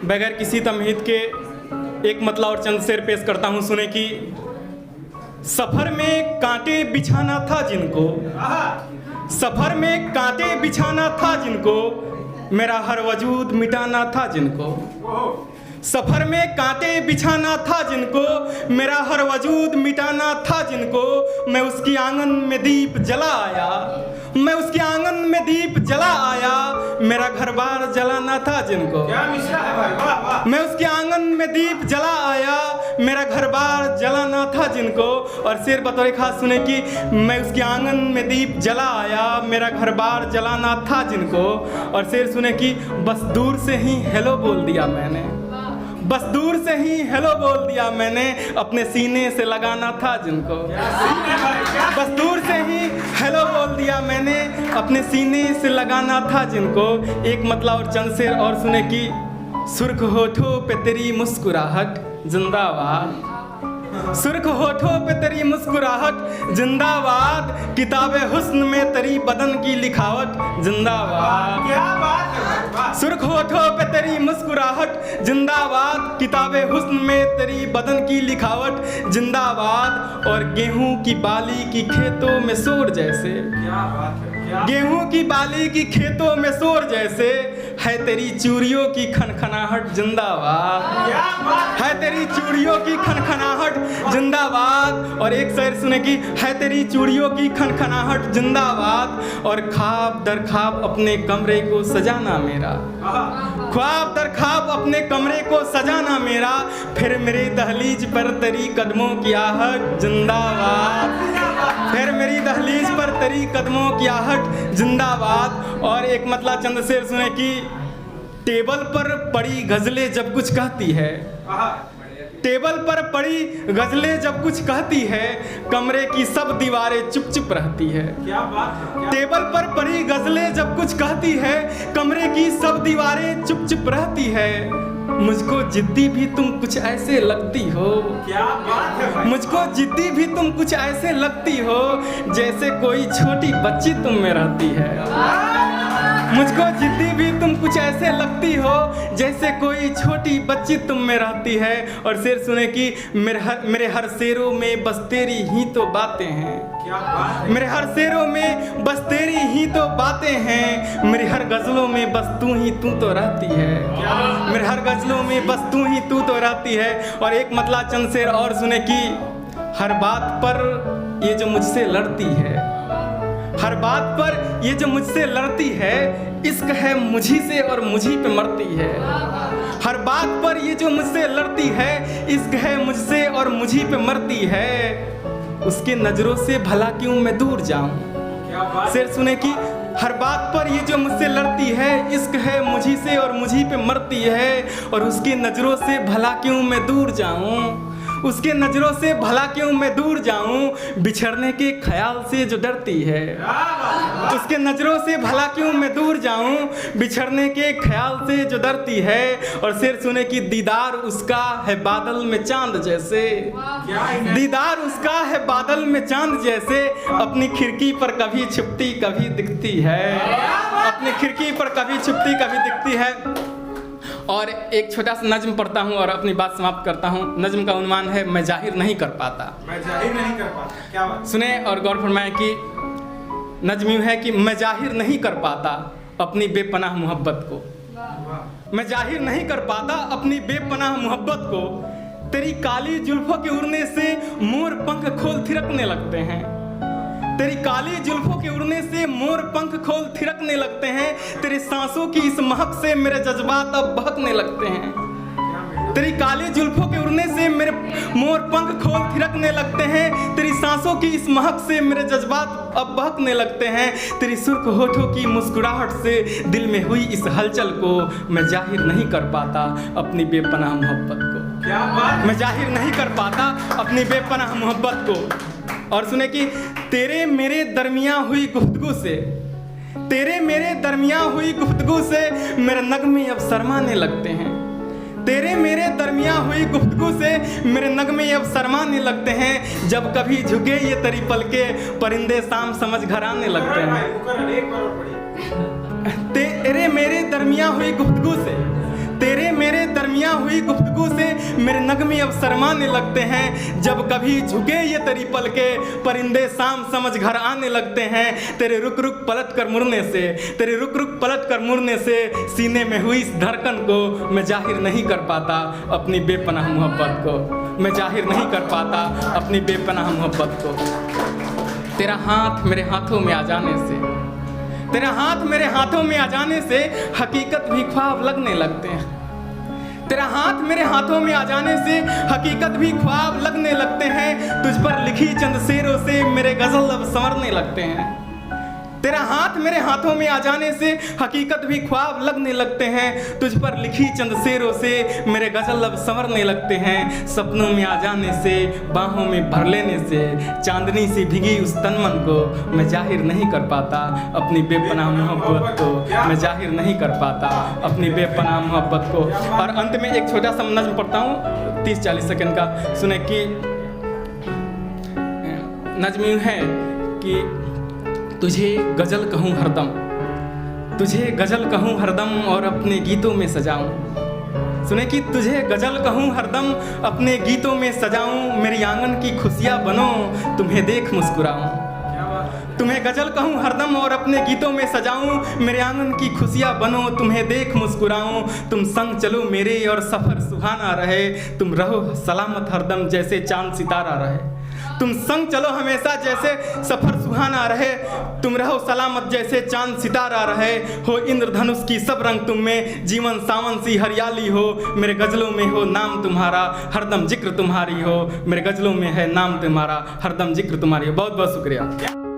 बगैर किसी तमहीद के एक मतला और चंद शेर पेश करता हूँ। सुने कि सफर में कांटे बिछाना था जिनको, सफर में कांटे बिछाना था जिनको, मेरा हर वजूद मिटाना था जिनको, सफर में कांटे बिछाना था जिनको, मेरा हर वजूद मिटाना था जिनको, मैं उसकी आंगन में दीप जला आया, मैं उसके आंगन में दीप जला आया, मेरा घर बार जलाना था जिनको, क्या मिश्रा है भाई, वाह वाह। मैं उसके आंगन में दीप जला आया, मेरा घर बार जलाना था जिनको। और शेर बतौर खास सुने कि मैं उसके आंगन में दीप जला आया, मेरा घर बार जलाना था जिनको। और शेर सुने कि बस दूर से ही हेलो बोल दिया मैंने, बस दूर से ही हेलो बोल दिया मैंने, अपने सीने से लगाना था जिनको, बस दूर से ही हेलो बोल दिया मैंने, अपने सीने से लगाना था जिनको। एक मतला और चंद शेर और सुने कि सुर्ख होठों पे तेरी मुस्कुराहट जिंदाबाद, सुर्ख होठों पे तेरी मुस्कुराहट जिंदाबाद, किताबे हुस्न में तेरी बदन की लिखावट जिंदाबाद, क्या बात है भाई, वाह। सुर्ख होठों पे तेरी मुस्कुराहट जिंदाबाद, किताबे हुस्न में तेरी बदन की लिखावट जिंदाबाद। और गेहूं की बाली की खेतों में शोर जैसे, क्या बात है, क्या गेहूं की बाली की खेतों में शोर जैसे, है तेरी चूड़ियों की खनखनाहट जिंदाबाद, क्या बात है तेरी चूड़ियों की खनखनाहट जिंदाबाद। और एक शेर सुने कि है तेरी चूड़ियों की खनखनाहट जिंदाबाद। और ख्वाब दर ख्वाब अपने कमरे को सजाना मेरा, ख्वाब दर ख्वाब अपने कमरे को सजाना मेरा, फिर मेरी दहलीज पर तेरी कदमों की आहट जिंदाबाद, फिर मेरी दहलीज पर तेरी कदमों की आहट जिंदाबाद। और एक मतला चंद शेर सुने कि टेबल पर पड़ी गजलें जब कुछ कहती है, टेबल पर पड़ी गजलें जब कुछ कहती है, कमरे की सब दीवारें चुप चुप रहती है, क्या बात है, क्या टेबल पर पड़ी गजलें जब कुछ कहती है, कमरे की सब दीवारें चुप चुप रहती है। मुझको जिद्दी भी तुम कुछ ऐसे लगती हो, क्या बात है भाई, मुझको जिद्दी भी तुम कुछ ऐसे लगती हो, जैसे कोई छोटी बच्ची तुम में रहती है, मुझको जिद्दी भी तुम कुछ ऐसे लगती हो, जैसे कोई छोटी बच्ची तुम में रहती है। और शेर सुने कि मेरे हर शेरों में बस तेरी ही तो बातें हैं, क्या बात है, मेरे हर शेरों में बस तेरी ही तो बातें हैं, मेरी हर गजलों में बस तू ही तू तो रहती है, मेरे हर गजलों में बस तू ही तू तो रहती है। और एक मतला चंद शेर और सुने कि हर बात पर ये जो मुझसे लड़ती है, हर बात पर ये जो मुझसे लड़ती है, इश्क है मुझी से और मुझी पे मरती है, हर बात पर ये जो मुझसे लड़ती है, इश्क है मुझसे और मुझी पे मरती है, उसके नजरों से भला क्यों मैं दूर जाऊं। क्या बात, शेर सुने कि हर बात पर ये जो मुझसे लड़ती है, इश्क है मुझी से और मुझी पे मरती है, और उसकी नजरों से भला क्यों मैं दूर जाऊं, उसके नजरों से भला क्यों मैं दूर जाऊं, बिछड़ने के ख्याल से जो डरती है, उसके नजरों से भला क्यों मैं दूर जाऊं, बिछड़ने के ख्याल से जो डरती है। और शेर सुने कि दीदार उसका है बादल में चांद जैसे, दीदार उसका है बादल में चांद जैसे, अपनी खिड़की पर कभी छुपती कभी दिखती है, अपनी खिड़की पर कभी छुपती कभी दिखती है। और एक छोटा सा नज्म पढ़ता हूँ और अपनी बात समाप्त करता हूँ। नज्म का उन्वान है मैं जाहिर नहीं कर पाता, मैं जाहिर नहीं कर पाता, क्या बात, सुने और गौर फरमाएं कि नज्म यूँ है कि मैं जाहिर नहीं कर पाता अपनी बेपनाह मोहब्बत को, मैं जाहिर नहीं कर पाता अपनी बेपनाह मोहब्बत को, तेरी काली जुल्फों के उड़ने से मोर पंख खोल थिरकने लगते हैं, तेरी काली जुल्फों के उड़ने से मोर पंख खोल थिरकने लगते हैं, तेरी सांसों की इस महक से मेरे जज्बात अब बहकने लगते हैं, तेरी काली जुल्फों के उड़ने से मेरे मोर पंख खोल थिरकने लगते हैं, तेरी सांसों की इस महक से मेरे जज्बात अब बहकने लगते हैं, तेरी सुर्ख होठों की मुस्कुराहट से दिल में हुई इस हलचल को मैं जाहिर नहीं कर पाता अपनी बेपनाह मोहब्बत को, क्या बात, मैं जाहिर नहीं कर पाता अपनी बेपनाह मोहब्बत को। और सुने कि तेरे मेरे दरमियां हुई गुफ्तगू से, तेरे मेरे दरमियां हुई गुफ्तगू से मेरे नगमे अब शर्माने लगते हैं, तेरे मेरे दरमियां हुई गुफ्तगू से मेरे नगमे अब शर्माने लगते हैं, जब कभी झुके ये तेरी पलके परिंदे शाम समझ घर आने लगते हैं, तेरे मेरे दरमियां हुई गुफ्तगू से, तेरे मेरे दरमियां हुई गुफ्तगू से मेरे नगमे अब शर्माने लगते हैं। जब कभी झुके ये तेरी पलके परिंदे शाम समझ घर आने लगते हैं। तेरे रुक रुक पलट कर मुड़ने से, तेरे रुक रुक पलट कर मुड़ने से सीने में हुई इस धड़कन को मैं जाहिर नहीं कर पाता अपनी बेपनाह मोहब्बत को, मैं जाहिर नहीं कर पाता अपनी बेपनाह मोहब्बत को। तेरा हाथ मेरे हाथों में आ जाने से, तेरा हाथ मेरे हाथों में आ जाने से हकीकत भी ख्वाब लगने लगते हैं। तेरा हाथ मेरे हाथों में आ जाने से हकीकत भी ख्वाब लगने लगते हैं। तुझ पर लिखी चंद शेरों से मेरे गजल अब संवरने लगते हैं। तेरा हाथ मेरे हाथों में आ जाने से हकीकत भी ख्वाब लगने लगते हैं। तुझ पर लिखी चंद शेरों से मेरे गजल अब संवरने लगते हैं। सपनों में आ जाने से, बाहों में भर लेने से चांदनी सी भीगी उस तन मन को मैं जाहिर नहीं कर पाता अपनी बेपनाह मोहब्बत को, मैं जाहिर नहीं कर पाता अपनी बेपनाह मोहब्बत को। और अंत में एक छोटा सा नज़्म पढ़ता हूँ 30-40 सेकंड का, सुने कि नज़्म यूँ है कि तुझे गज़ल कहूँ हरदम, तुझे गज़ल कहूँ हरदम और अपने गीतों में सजाऊं। सुने कि तुझे गज़ल कहूँ हरदम अपने गीतों में सजाऊं। मेरी आंगन की खुशियाँ बनो तुम्हें देख मुस्कुराऊं। तुम्हें गज़ल कहूँ हरदम और अपने गीतों में सजाऊं। मेरे आंगन की खुशियाँ बनो तुम्हें देख मुस्कुराऊं। तुम संग चलो मेरे और सफ़र सुहाना रहे। तुम रहो सलामत हरदम जैसे चांद सितारा रहे। तुम संग चलो हमेशा जैसे सफ़र सुहाना रहे। तुम रहो सलामत जैसे चांद सितारा रहे। हो इंद्रधनुष की सब रंग तुम में, जीवन सावन सी हरियाली हो। मेरे गज़लों में हो नाम तुम्हारा, हरदम जिक्र तुम्हारी हो। मेरे गज़लों में है नाम तुम्हारा, हरदम जिक्र तुम्हारी हो। बहुत बहुत शुक्रिया।